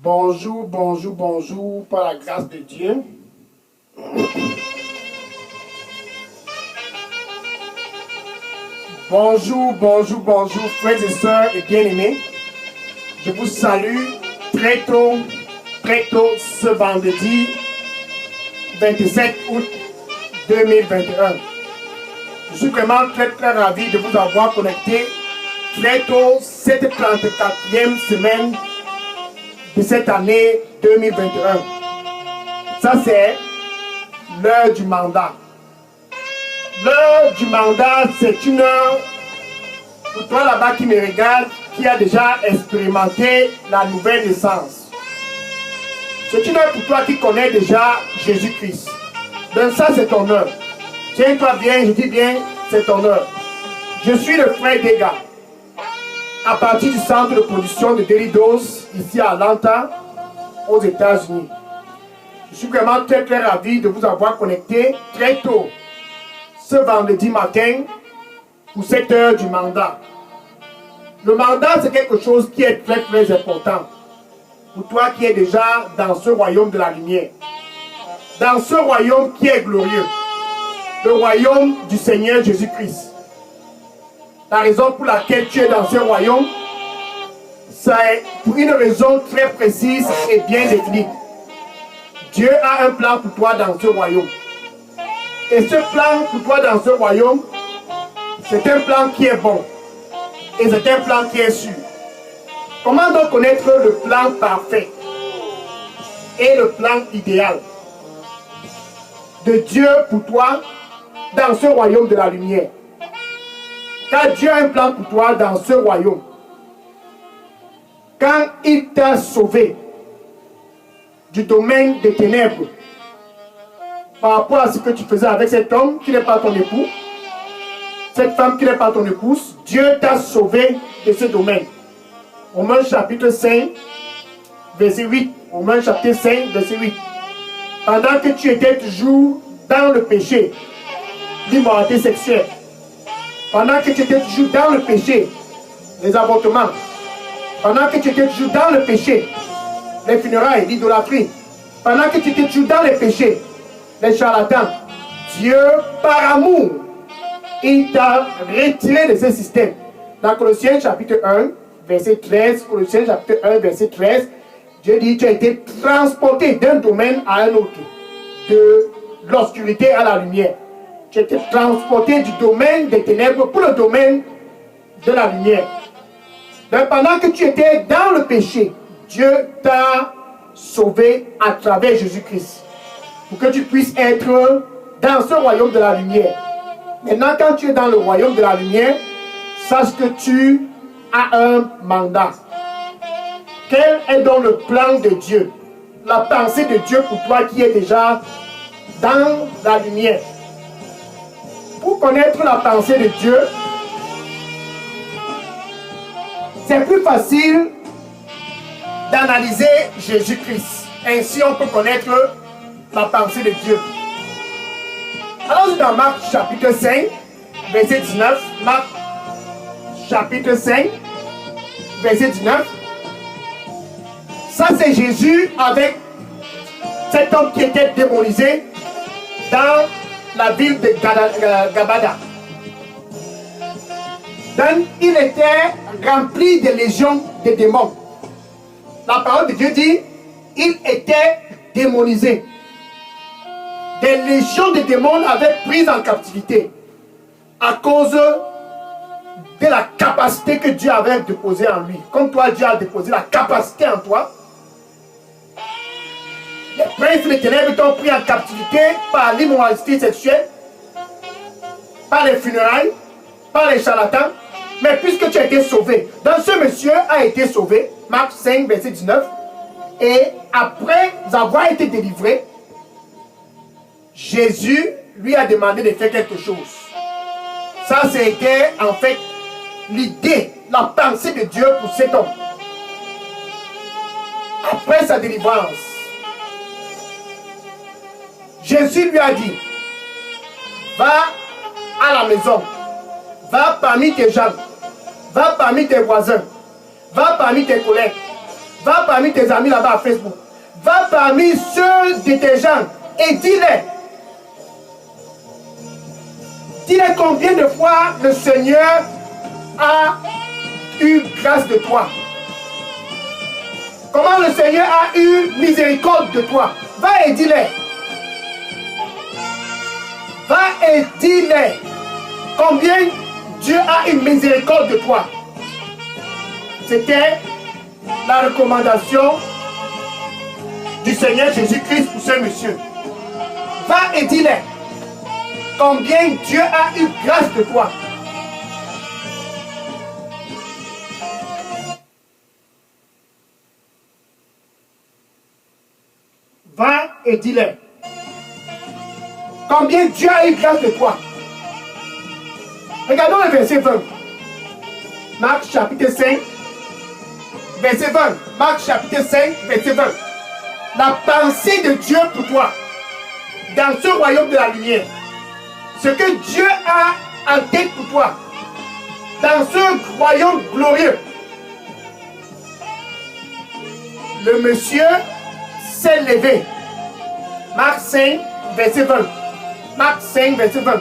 Bonjour, bonjour, bonjour, par la grâce de Dieu. Bonjour, bonjour, bonjour, frères et sœurs et bien-aimés. Je vous salue très tôt ce vendredi 27 août 2021. Je suis vraiment très ravi de vous avoir connecté très tôt cette 34e semaine de cette année 2021. Ça, c'est l'heure du mandat. L'heure du mandat, c'est une heure pour toi là-bas qui me regarde, qui a déjà expérimenté la nouvelle naissance. C'est une heure pour toi qui connais déjà Jésus-Christ. Donc ça, c'est ton heure. Tiens-toi bien, je dis bien, c'est ton heure. Je suis le frère Dega, à partir du centre de production de Daily Dose, ici à Atlanta, aux États-Unis. Je suis vraiment très ravi de vous avoir connecté très tôt, ce vendredi matin, pour cette heure du mandat. Le mandat, c'est quelque chose qui est très important pour toi qui es déjà dans ce royaume de la lumière, dans ce royaume qui est glorieux, le royaume du Seigneur Jésus-Christ. La raison pour laquelle tu es dans ce royaume, c'est pour une raison très précise et bien définie. Dieu a un plan pour toi dans ce royaume. Et ce plan pour toi dans ce royaume, c'est un plan qui est bon. Et c'est un plan qui est sûr. Comment donc connaître le plan parfait et le plan idéal de Dieu pour toi dans ce royaume de la lumière? Car Dieu a un plan pour toi dans ce royaume. Quand il t'a sauvé du domaine des ténèbres par rapport à ce que tu faisais avec cet homme qui n'est pas ton époux, cette femme qui n'est pas ton épouse, Dieu t'a sauvé de ce domaine. Romains chapitre 5, verset 8. Romains chapitre 5, verset 8. Pendant que tu étais toujours dans le péché, l'immoralité sexuelle, pendant que tu étais toujours dans le péché, les avortements, pendant que tu étais toujours dans le péché, les funérailles, l'idolâtrie, pendant que tu étais toujours dans les péchés, les charlatans, Dieu, par amour, il t'a retiré de ce système. Dans Colossiens chapitre 1, verset 13, Colossiens chapitre 1, verset 13, Dieu dit, tu as été transporté d'un domaine à un autre, de l'obscurité à la lumière. Tu as été transporté du domaine des ténèbres pour le domaine de la lumière. Donc pendant que tu étais dans le péché, Dieu t'a sauvé à travers Jésus-Christ, pour que tu puisses être dans ce royaume de la lumière. Maintenant, quand tu es dans le royaume de la lumière, sache que tu as un mandat. Quel est donc le plan de Dieu, la pensée de Dieu pour toi qui est déjà dans la lumière? Pour connaître la pensée de Dieu, c'est plus facile d'analyser Jésus-Christ. Ainsi, on peut connaître la pensée de Dieu. Allons-y dans Marc chapitre 5, verset 19. Marc chapitre 5, verset 19. Ça, c'est Jésus avec cet homme qui était démonisé dans la ville de Gabada. Donc, il était rempli de légions de démons. La parole de Dieu dit, il était démonisé. Des légions de démons l'avaient pris en captivité à cause de la capacité que Dieu avait déposée en lui. Comme toi, Dieu a déposé la capacité en toi. Les princes des ténèbres t'ont pris en captivité par l'immoralité sexuelle, par les funérailles, par les charlatans. Mais puisque tu as été sauvé, donc ce monsieur a été sauvé, Marc 5, verset 19, et après avoir été délivré, Jésus lui a demandé de faire quelque chose. Ça, c'était en fait l'idée, la pensée de Dieu pour cet homme. Après sa délivrance, Jésus lui a dit, va à la maison, va parmi tes gens, va parmi tes voisins, va parmi tes collègues, Va parmi tes amis là-bas à Facebook. Va parmi ceux de tes gens et dis-les. Dis-les combien de fois le Seigneur a eu grâce de toi. Comment le Seigneur a eu miséricorde de toi. Va et dis-les. Va et dis-les combien Dieu a eu miséricorde de toi. C'était la recommandation du Seigneur Jésus-Christ pour ce monsieur. Va et dis-les combien Dieu a eu grâce de toi. Va et dis-les combien Dieu a eu grâce de toi. Regardons le verset 20. Marc chapitre 5, verset 20. Marc chapitre 5, verset 20. La pensée de Dieu pour toi, dans ce royaume de la lumière, ce que Dieu a en tête pour toi, dans ce royaume glorieux. Le monsieur s'est levé. Marc 5, verset 20. Marc 5, verset 20.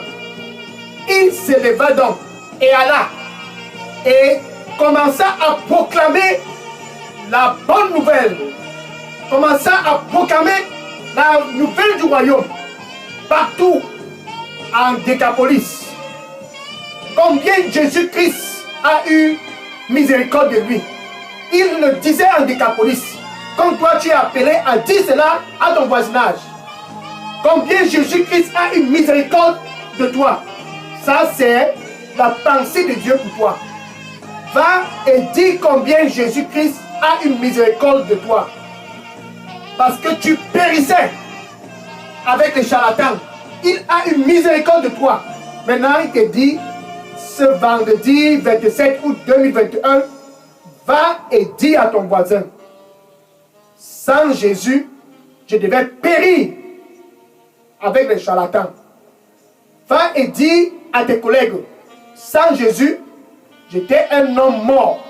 Il se leva donc et alla et commença à proclamer la bonne nouvelle. Commença à proclamer la nouvelle du royaume partout en Décapolis. Combien Jésus-Christ a eu miséricorde de lui. Il le disait en Décapolis. Comme toi tu es appelé à dire cela à ton voisinage. Combien Jésus-Christ a eu miséricorde de toi. Ça c'est la pensée de Dieu pour toi. Va et dis combien Jésus-Christ a eu miséricorde de toi. Parce que tu périssais avec les charlatans. Il a eu miséricorde de toi. Maintenant il te dit, ce vendredi 27 août 2021, va et dis à ton voisin, sans Jésus, je devais périr avec les charlatans. Va et dis à tes collègues, sans Jésus, j'étais un homme mort.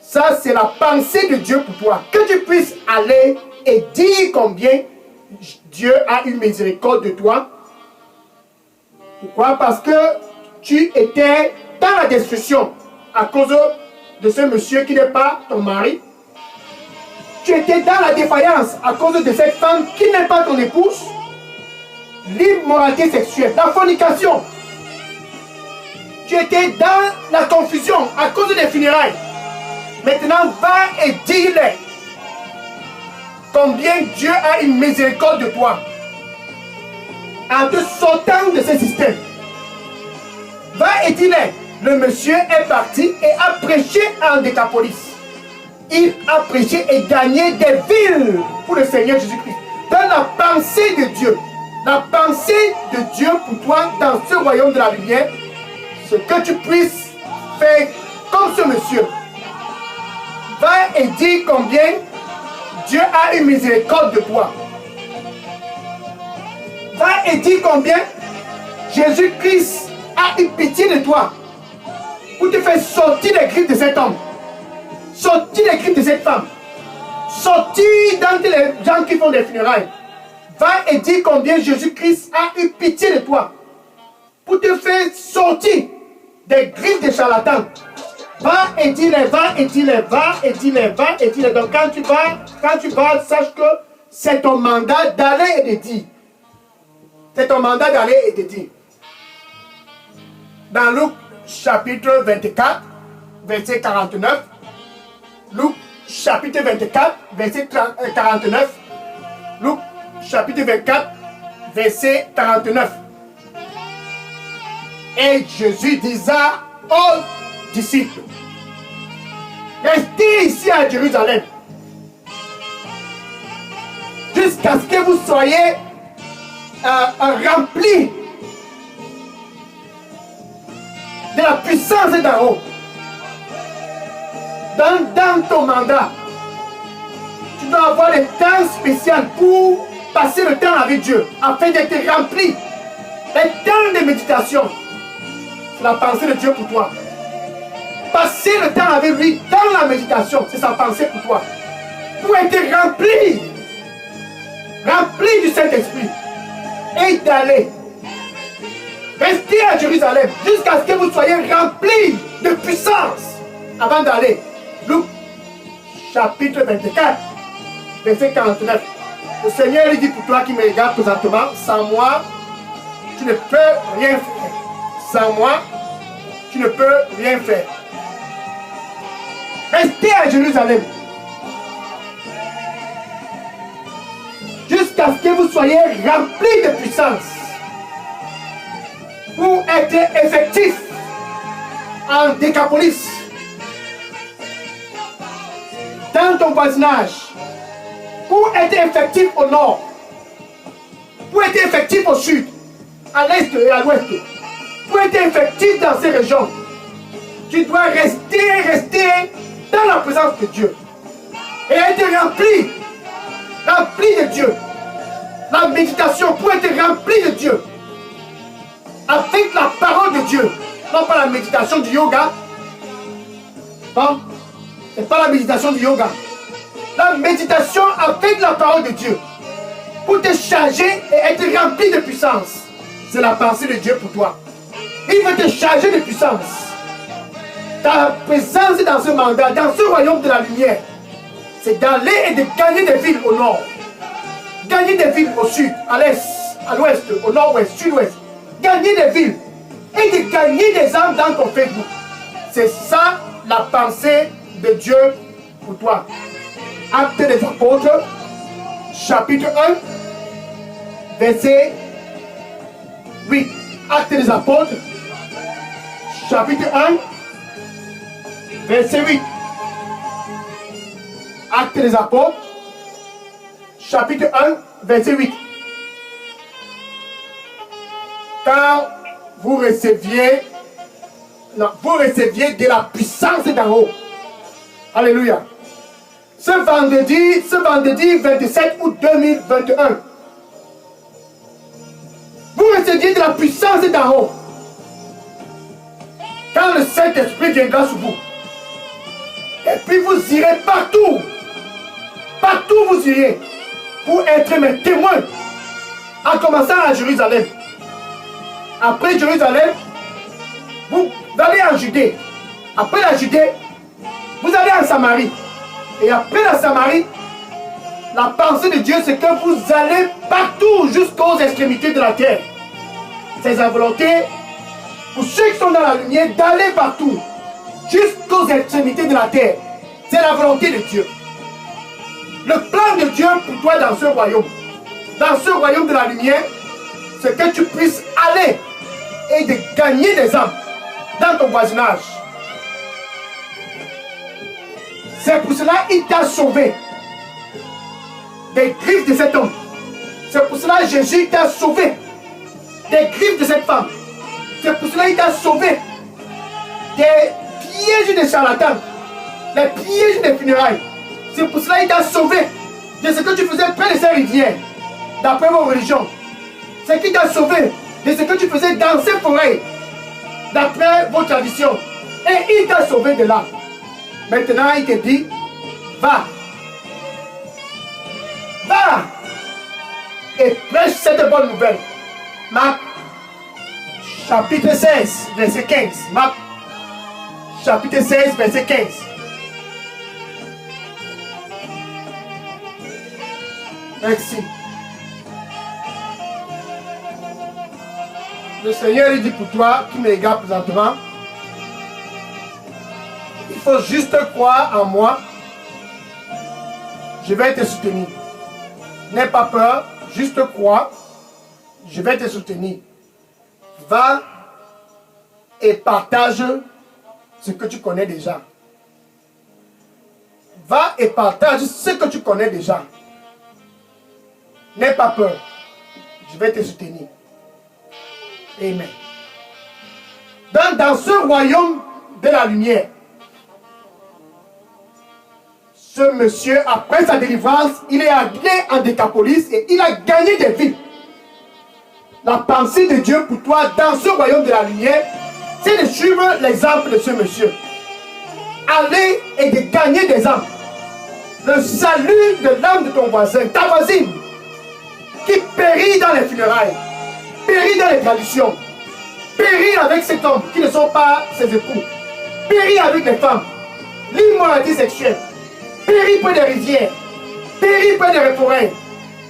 Ça, c'est la pensée de Dieu pour toi. Que tu puisses aller et dire combien Dieu a eu miséricorde de toi. Pourquoi? Parce que tu étais dans la destruction à cause de ce monsieur qui n'est pas ton mari. Tu étais dans la défaillance à cause de cette femme qui n'est pas ton épouse. L'immoralité sexuelle, la fornication. Tu étais dans la confusion à cause des funérailles. Maintenant, va et dis-les combien Dieu a une miséricorde de toi en te sortant de ce système. Va et dis-les, le monsieur est parti et a prêché en Décapolis. Il a prêché et gagné des villes pour le Seigneur Jésus-Christ. Dans la pensée de Dieu, la pensée de Dieu pour toi dans ce royaume de la lumière, ce que tu puisses faire comme ce monsieur. Va et dis combien Dieu a eu miséricorde de toi. Va et dis combien Jésus-Christ a eu pitié de toi pour te faire sortir des griffes de cet homme, sortir des griffes de cette femme, sortir d'entre les gens qui font des funérailles. Va et dis combien Jésus-Christ a eu pitié de toi pour te faire sortir des griffes des charlatans. Va et dis-les, va et dis-les, va et dis-les, va et dis-les. Donc quand tu vas, sache que c'est ton mandat d'aller et de dire. C'est ton mandat d'aller et de dire. Dans Luc chapitre 24, verset 49, Luc chapitre 24, verset 49, Luc chapitre 24, verset 49. Et Jésus disait aux disciples, restez ici à Jérusalem jusqu'à ce que vous soyez remplis de la puissance d'en haut. Dans ton mandat, tu dois avoir des temps spéciaux pour passer le temps avec Dieu afin d'être rempli. Les temps de méditation, c'est la pensée de Dieu pour toi. passer le temps avec lui dans la méditation, c'est sa pensée pour toi. Pour être rempli du Saint-Esprit et d'aller rester à Jérusalem jusqu'à ce que vous soyez remplis de puissance avant d'aller. Luc chapitre 24, verset 49. Le Seigneur lui dit pour toi qui me regarde présentement, sans moi, tu ne peux rien faire. Sans moi, tu ne peux rien faire. Restez à Jérusalem jusqu'à ce que vous soyez remplis de puissance pour être effectif en Décapolis, dans ton voisinage, pour être effectif au nord, pour être effectif au sud, à l'est et à l'ouest, pour être effectif dans ces régions. Tu dois rester dans la présence de Dieu et être rempli de Dieu. La méditation pour être rempli de Dieu avec la parole de Dieu, non pas la méditation du yoga. Non, c'est pas la méditation du yoga. La méditation avec la parole de Dieu pour te charger et être rempli de puissance. C'est la pensée de Dieu pour toi. Il veut te charger de puissance. Ta présence dans ce mandat, dans ce royaume de la lumière, c'est d'aller et de gagner des villes au nord, gagner des villes au sud, à l'est, à l'ouest, au nord-ouest, sud-ouest, gagner des villes et de gagner des âmes dans ton Facebook. C'est ça la pensée de Dieu pour toi. Actes des Apôtres, chapitre 1, verset 8. Actes des Apôtres, chapitre 1, verset 8. Actes des Apôtres, chapitre 1, verset 8. Quand vous receviez de la puissance d'en haut. Alléluia. Ce vendredi 27 août 2021, vous receviez de la puissance d'en haut. Quand le Saint-Esprit viendra sur vous. Et puis vous irez partout. Partout vous irez. Pour être mes témoins. En commençant à Jérusalem. Après Jérusalem, vous allez en Judée. Après la Judée, vous allez en Samarie. Et après la Samarie, la pensée de Dieu, c'est que vous allez partout jusqu'aux extrémités de la terre. C'est sa volonté, pour ceux qui sont dans la lumière, d'aller partout, jusqu'aux extrémités de la terre. C'est la volonté de Dieu. Le plan de Dieu pour toi dans ce royaume de la lumière, c'est que tu puisses aller et de gagner des âmes dans ton voisinage. C'est pour cela qu'il t'a sauvé des griffes de cet homme. C'est pour cela que Jésus t'a sauvé des griffes de cette femme. C'est pour cela qu'il t'a sauvé des pièges des charlatans, les pièges des funérailles. C'est pour cela qu'il t'a sauvé de ce que tu faisais près de ces rivières, d'après vos religions. C'est qu'il t'a sauvé de ce que tu faisais dans ces forêts, d'après vos traditions. Et il t'a sauvé de là. Maintenant, il te dit, va. Va. Et prêche cette bonne nouvelle. Marc, chapitre 16, verset 15. Marc, chapitre 16, verset 15. Merci. Le Seigneur il dit pour toi, qui me regarde présentement, il faut juste croire en moi. Je vais te soutenir. N'aie pas peur, juste crois. Je vais te soutenir. Va et partage ce que tu connais déjà. Va et partage ce que tu connais déjà. N'aie pas peur. Je vais te soutenir. Amen. Dans ce royaume de la lumière, ce monsieur, après sa délivrance, il est allé en Décapolis et il a gagné des villes. La pensée de Dieu pour toi dans ce royaume de la lumière, c'est de suivre l'exemple de ce monsieur. aller et de gagner des âmes. Le salut de l'âme de ton voisin, ta voisine, qui périt dans les funérailles, périt dans les traditions, périt avec cet homme qui ne sont pas ses époux, périt avec les femmes, l'immoralité sexuelle, périt près des rivières, périt près des forêts,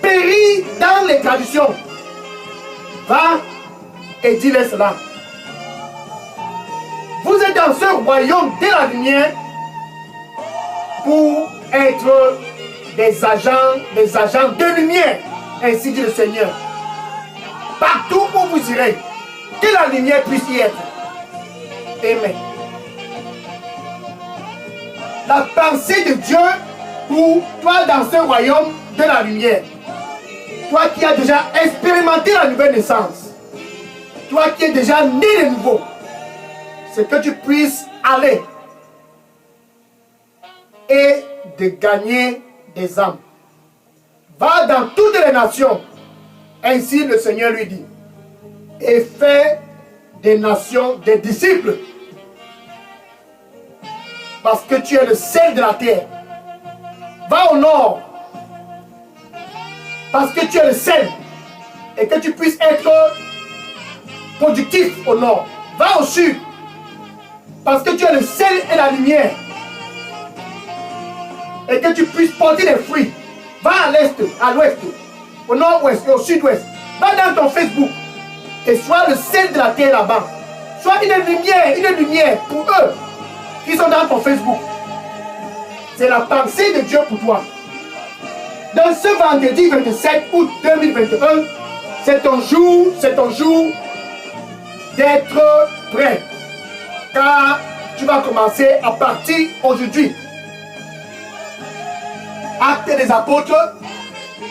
périt dans les traditions. Va et dis-le cela. Vous êtes dans ce royaume de la lumière pour être des agents de lumière, ainsi dit le Seigneur. Partout où vous irez, que la lumière puisse y être. Amen. La pensée de Dieu pour toi dans ce royaume de la lumière. Toi qui as déjà expérimenté la nouvelle naissance. Toi qui es déjà né de nouveau. C'est que tu puisses aller et de gagner des âmes. Va dans toutes les nations. Ainsi le Seigneur lui dit. Et fais des nations des disciples. Parce que tu es le sel de la terre. Va au nord. Parce que tu es le sel. Et que tu puisses être productif au nord. Va au sud. Parce que tu es le sel et la lumière. Et que tu puisses porter des fruits. Va à l'est, à l'ouest, au nord-ouest et au sud-ouest. Va dans ton Facebook. Et sois le sel de la terre là-bas. Sois une lumière pour eux qui sont dans ton Facebook. C'est la pensée de Dieu pour toi. Dans ce vendredi 27 août 2021, c'est ton jour d'être prêt. Car tu vas commencer à partir aujourd'hui. Actes des apôtres,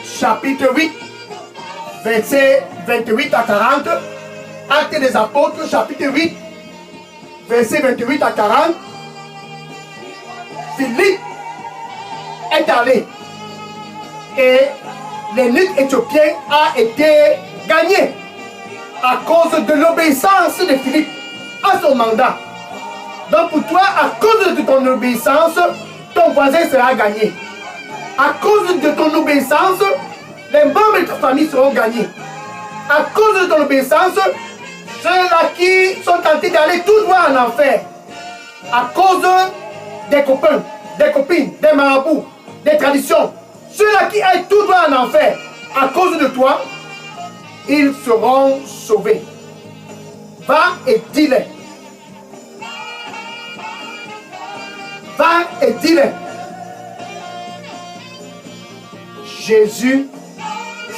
chapitre 8, versets 28 à 40. Actes des apôtres, chapitre 8, versets 28 à 40. Philippe est allé et l'eunuque éthiopien a été gagné à cause de l'obéissance de Philippe à son mandat. Donc pour toi, à cause de ton obéissance, ton voisin sera gagné. À cause de ton obéissance, les membres de ta famille seront gagnés. À cause de ton obéissance, ceux-là qui sont tentés d'aller tout droit en enfer, à cause des copains, des copines, des marabouts, des traditions, ceux-là qui aillent tout droit en enfer, à cause de toi, ils seront sauvés. Va et dis-le. Va et dis-le. Jésus,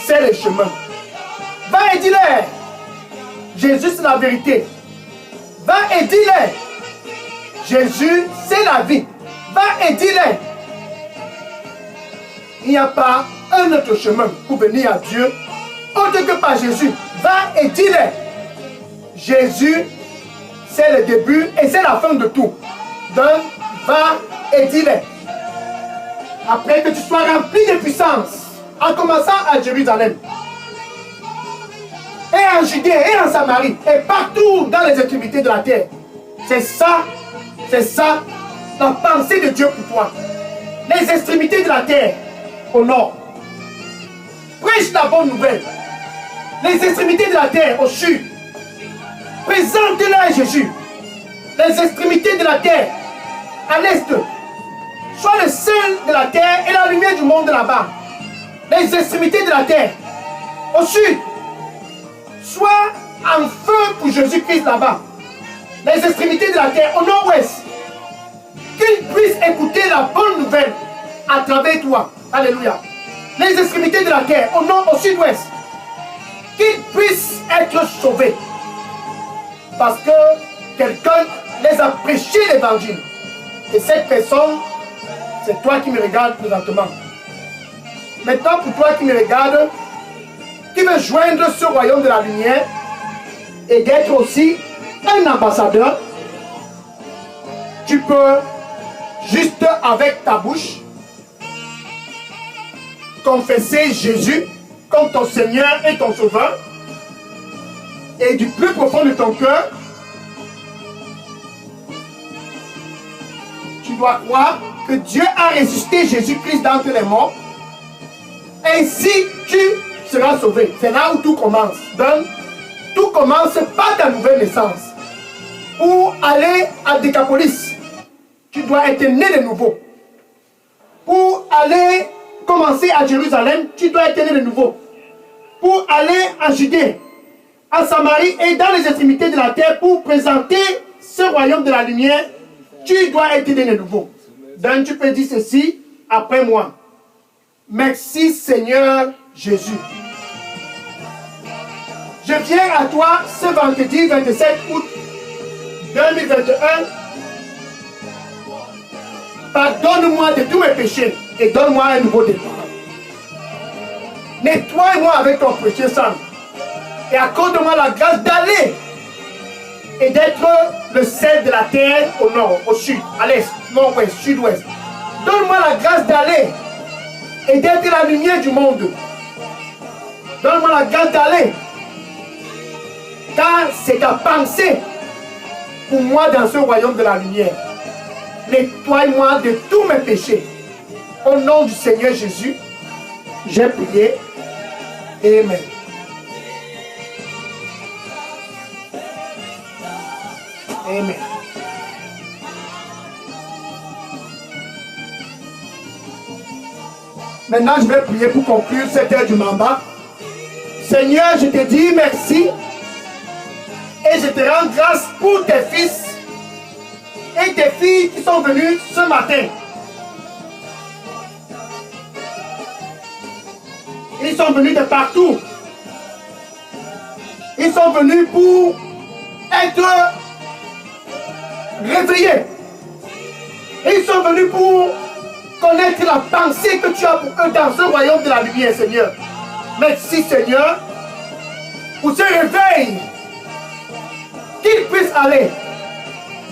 c'est le chemin. Va et dis-le. Jésus, c'est la vérité. Va et dis-le. Jésus, c'est la vie. Va et dis-le. Il n'y a pas un autre chemin pour venir à Dieu autre que par Jésus. Va et dis-le. Jésus, c'est le début et c'est la fin de tout. Donc, va et dis-le. Après que tu sois rempli de puissance, en commençant à Jérusalem, et en Judée, et en Samarie, et partout dans les extrémités de la terre. C'est ça la pensée de Dieu pour toi. Les extrémités de la terre, au nord. Prêche la bonne nouvelle. Les extrémités de la terre, au sud. Présente-la à Jésus. Les extrémités de la terre, à l'est. Sois le sel de la terre et la lumière du monde là-bas. Les extrémités de la terre, au sud. Sois en feu pour Jésus-Christ là-bas. Les extrémités de la terre, au nord-ouest. Qu'ils puissent écouter la bonne nouvelle à travers toi. Alléluia. Les extrémités de la terre, au nord, au sud-ouest. Qu'ils puissent être sauvés. Parce que quelqu'un les a prêché l'évangile. Et cette personne, c'est toi qui me regardes présentement. Maintenant, pour toi qui me regardes, qui veut joindre ce royaume de la lumière et d'être aussi un ambassadeur, tu peux juste avec ta bouche confesser Jésus comme ton Seigneur et ton Sauveur, et du plus profond de ton cœur, dois croire que Dieu a ressuscité Jésus-Christ d'entre les morts. Ainsi, tu seras sauvé. C'est là où tout commence. Donc, tout commence par ta nouvelle naissance. Pour aller à Décapolis, tu dois être né de nouveau. Pour aller commencer à Jérusalem, tu dois être né de nouveau. Pour aller à Judée, à Samarie et dans les extrémités de la terre, pour présenter ce royaume de la lumière, tu dois être né de nouveau. Donc tu peux dire ceci après moi. Merci Seigneur Jésus. Je viens à toi ce vendredi 27 août 2021. Pardonne-moi de tous mes péchés et donne-moi un nouveau départ. Nettoie-moi avec ton précieux sang et accorde-moi la grâce d'aller et d'être le sel de la terre au nord, au sud, à l'est, nord-ouest, sud-ouest. Donne-moi la grâce d'aller et d'être la lumière du monde. Donne-moi la grâce d'aller, car c'est ta pensée pour moi dans ce royaume de la lumière. Nettoie-moi de tous mes péchés. Au nom du Seigneur Jésus, j'ai prié. Amen. Amen. Maintenant, je vais prier pour conclure cette heure du mandat. Seigneur, je te dis merci et je te rends grâce pour tes fils et tes filles qui sont venus ce matin. Ils sont venus de partout. Ils sont venus pour être réveillés. Ils sont venus pour connaître la pensée que tu as pour eux dans ce royaume de la lumière, Seigneur. Merci, Seigneur, pour ce réveil. Qu'ils puissent aller.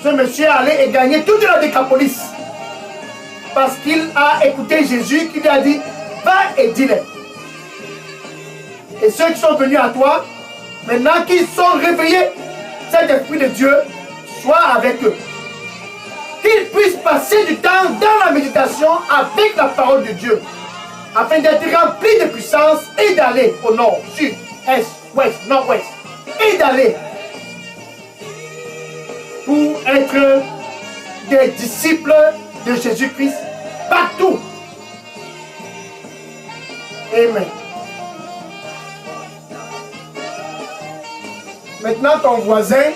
Ce monsieur allait et gagner toute la Décapolis. Parce qu'il a écouté Jésus qui lui a dit, va et dis-le. Et ceux qui sont venus à toi, maintenant qu'ils sont réveillés, cet esprit de Dieu soit avec eux. Qu'ils puissent passer du temps dans la méditation avec la parole de Dieu, afin d'être remplis de puissance et d'aller au nord, sud, est, ouest, nord-ouest, et d'aller pour être des disciples de Jésus-Christ partout. Amen. Maintenant, ton voisin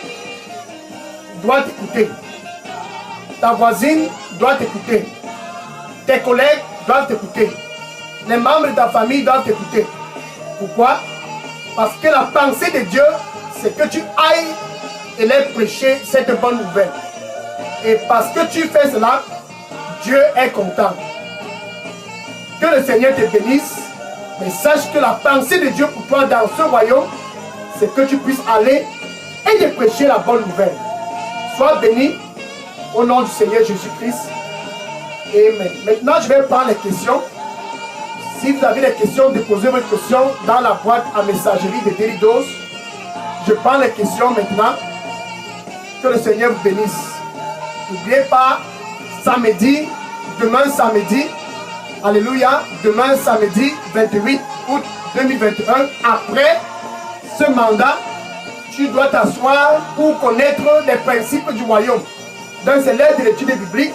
doit t'écouter. Ta voisine doit t'écouter. Tes collègues doivent t'écouter. Les membres de ta famille doivent t'écouter. Pourquoi? Parce que la pensée de Dieu, c'est que tu ailles et leur prêcher cette bonne nouvelle. Et parce que tu fais cela, Dieu est content. Que le Seigneur te bénisse. Mais sache que la pensée de Dieu pour toi dans ce royaume, c'est que tu puisses aller et de prêcher la bonne nouvelle. Sois béni au nom du Seigneur Jésus-Christ. Amen. Maintenant, je vais prendre les questions. Si vous avez des questions, déposez vos questions dans la boîte à messagerie de Daily Dose. Je prends les questions maintenant. Que le Seigneur vous bénisse. N'oubliez pas, samedi, demain samedi, alléluia, demain samedi 28 août 2021, après ce mandat, tu dois t'asseoir pour connaître les principes du royaume. Donc c'est l'heure de l'étude biblique.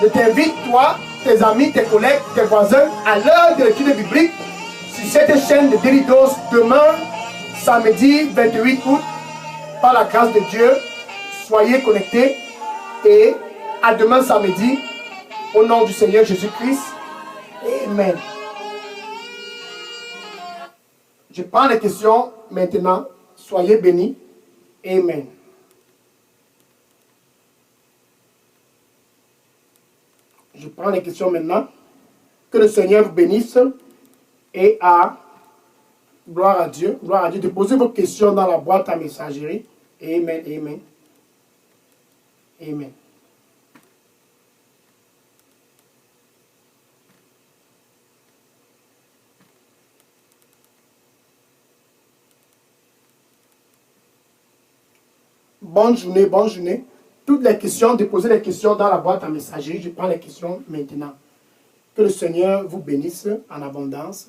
Je t'invite, toi, tes amis, tes collègues, tes voisins, à l'heure de l'étude biblique sur cette chaîne de Daily Dose demain, samedi 28 août, par la grâce de Dieu. Soyez connectés et à demain samedi, au nom du Seigneur Jésus-Christ. Amen. Je prends les questions maintenant. Soyez bénis. Amen. Je prends les questions maintenant. Que le Seigneur vous bénisse. Et gloire à Dieu. Gloire à Dieu. Déposez vos questions dans la boîte à messagerie. Amen. Amen. Amen. Bonne journée, bonne journée. Tout toutes les questions, déposez les questions dans la boîte à messagerie. Je prends les questions maintenant. Que le Seigneur vous bénisse en abondance.